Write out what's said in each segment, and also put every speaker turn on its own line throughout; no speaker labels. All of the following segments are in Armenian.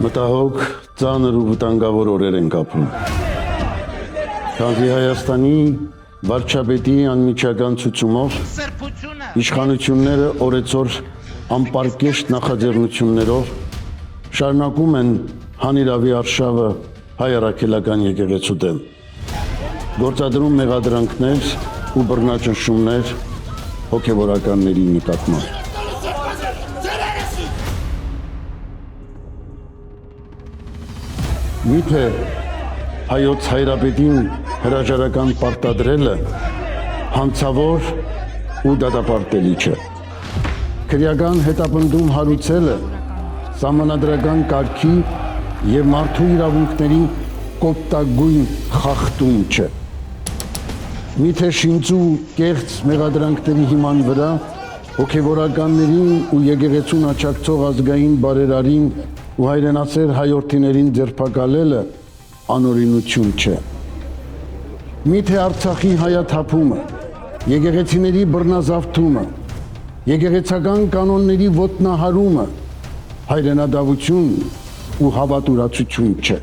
Մտահոգ, ծանր ու վտանգավոր օրեր ենք ապրում։ Քանզի Հայաստանի վարչապետի անմիջական ցուցումով իշխանությունները օրեցօր անպարկեշտ նախաձեռնություններով շարունակում են հանիրավի արշավը հայ առաքելական եկեղեցու դեմ, գործադրում մեղադրանքներ ու բռնաճնշումներ հոգևորականների նկատմամբ։ Միթե հայոց հայրապետին հրաժարական պարտադրելը հանցավոր ու դատապարտելի չէ։ Քրեական հետապնդում հարուցելը սահմանադրական կարգի եւ մարդու իրավունքների կոպտագույն խախտում չէ։ Միթե շինծու կեղծ մեղադրանքների հիման վրա հոգևորականներին ու եկեղեցուն աջակցող ազգային բարերարին ու հայրենասեր հայորդիներին ձերբակալելը անօրինություն չէ։ Միթե Արցախի հայաթափումը, եկեղեցիների բռնազավթումը, եկեղեցական կանոնների ոտնահարումը հայրենադավություն ու հավատուրացություն չէ։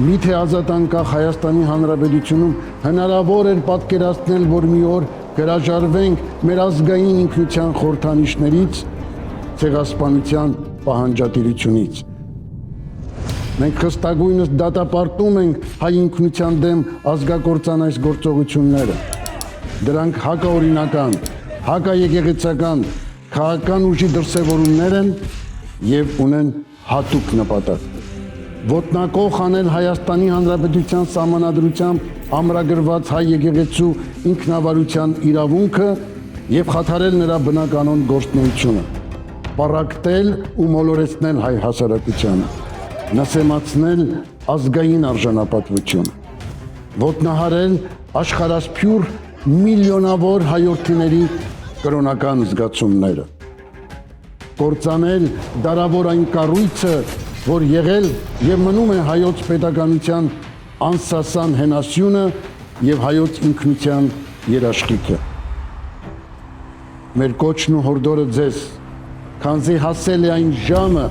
Միթե ազատ անկախ Հայաստանի Հանրապետությունում հնարավոր էր պատկերացնել, որ մի օր հրաժարվենք մեր ազգային ինքնության խորհրդանիշներից, ցեղասպանության պահանջատիրությունից։ Մենք խստագույնս դատապարտում ենք հայ ինքնության դեմ ազգակործան այս գործողությունները։ Դրանք հակաօրինական, հակաեկեղեցական, քաղաքական ուժի դրսևորումներ են եւ ունեն հատուկ նպատակ։ Ոտնակող անել Հայաստանի Հանրապետության սահմանադրությամբ ամրագրված հայ եկեղեցու ինքնավարության իրավունքը եւ խաթարել նրա բնականոն գործունեությունը, պառակտել ու մոլորեցնել հայ հասարակությանը, նսեմացնել ազգային արժանապատվությունը, ոտնահարել աշխարհասփյուր միլիոնավոր հայորդիների կրոնական զգացումները, կործանել դարավոր այն կառույցը, որ եղել եւ մնում է հայոց պետականության անսասան հենասյունը եւ հայոց ինքնության երաշխիքը։ Մեր կոչն ու հորդորը ձեզ, քանզի հասել է այն ժամը,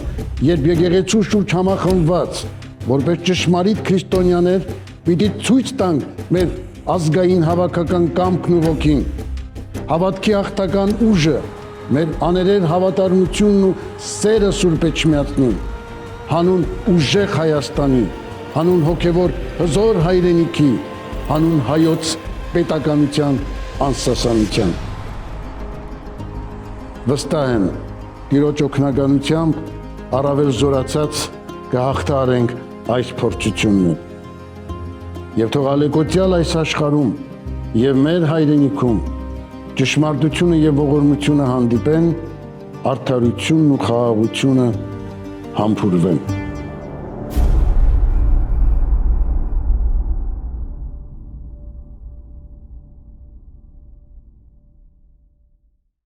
երբ եկեղեցու շուրջ համախմբված, որպես ճշմարիտ քրիստոնյաներ, պիտի ցույց տանք մեր ազգային հավաքական կամքն ու ոգին, հավատքի աղթական ուժը, մեր աներեր հավատարմությունն ու սերը Սուրբ Էջմիածնին, հանուն ուժեղ Հայաստանի, հանուն հոգևոր հզոր հայրենիքի, հանուն հայոց պետականության անսասանության։ Վստահ եմ, Տիրոջ օգնականությամբ առավել զորացած կհաղթահարենք այս փորձությունները։ Եվ թող ալեկոծյալ այս աշխարհում եւ մեր հայրենիքում ճշմարտությունը եւ ողորմությունը հանդիպեն, արդարությունն ու խաղաղությունը համբուրվեն։